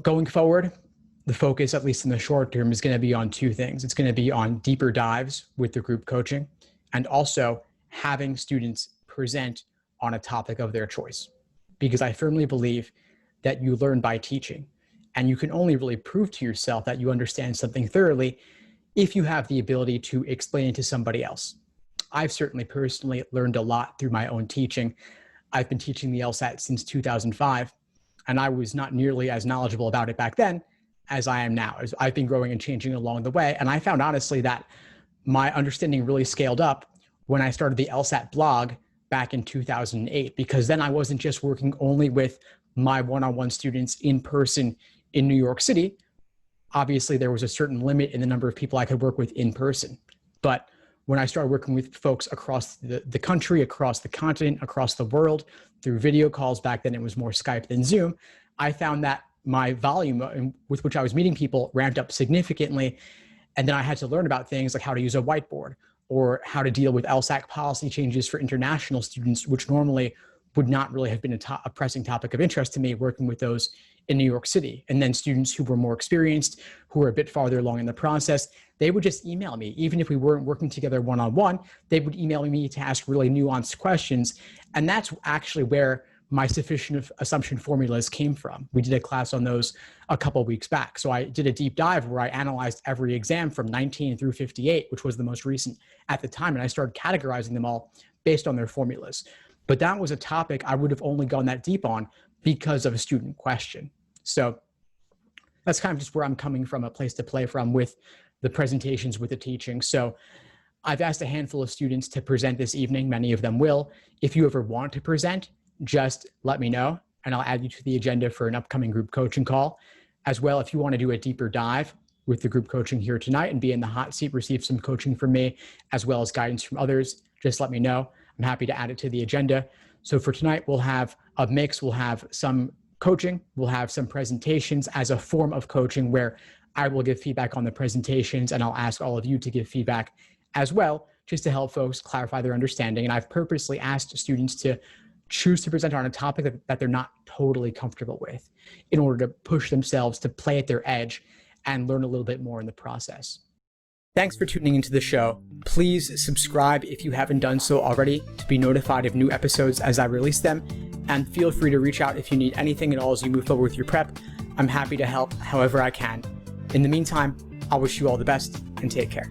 Going forward, the focus, at least in the short term, is going to be on two things. It's going to be on deeper dives with the group coaching and also having students present on a topic of their choice. Because I firmly believe that you learn by teaching, and you can only really prove to yourself that you understand something thoroughly if you have the ability to explain it to somebody else. I've certainly personally learned a lot through my own teaching. I've been teaching the LSAT since 2005, and I was not nearly as knowledgeable about it back then as I am now. As I've been growing and changing along the way. And I found honestly that my understanding really scaled up when I started the LSAT blog back in 2008, because then I wasn't just working only with my one-on-one students in person in New York City. Obviously, there was a certain limit in the number of people I could work with in person. But when I started working with folks across the country, across the continent, across the world, through video calls, back then it was more Skype than Zoom, I found that my volume with which I was meeting people ramped up significantly. And then I had to learn about things like how to use a whiteboard or how to deal with LSAC policy changes for international students, which normally would not really have been a pressing topic of interest to me working with those in New York City. And then students who were more experienced, who were a bit farther along in the process, they would just email me. Even if we weren't working together one-on-one, they would email me to ask really nuanced questions. And that's actually where my sufficient assumption formulas came from. We did a class on those a couple of weeks back. So I did a deep dive where I analyzed every exam from 19 through 58, which was the most recent at the time. And I started categorizing them all based on their formulas. But that was a topic I would have only gone that deep on because of a student question. So that's kind of just where I'm coming from, a place to play from with the presentations, with the teaching. So I've asked a handful of students to present this evening. Many of them will. If you ever want to present, just let me know and I'll add you to the agenda for an upcoming group coaching call. As well, if you want to do a deeper dive with the group coaching here tonight and be in the hot seat, receive some coaching from me, as well as guidance from others, just let me know. I'm happy to add it to the agenda. So for tonight, we'll have a mix. We'll have some coaching. We'll have some presentations as a form of coaching where I will give feedback on the presentations and I'll ask all of you to give feedback as well, just to help folks clarify their understanding. And I've purposely asked students to choose to present on a topic that they're not totally comfortable with in order to push themselves to play at their edge and learn a little bit more in the process. Thanks for tuning into the show. Please subscribe if you haven't done so already to be notified of new episodes as I release them. And feel free to reach out if you need anything at all as you move forward with your prep. I'm happy to help however I can. In the meantime, I'll wish you all the best and take care.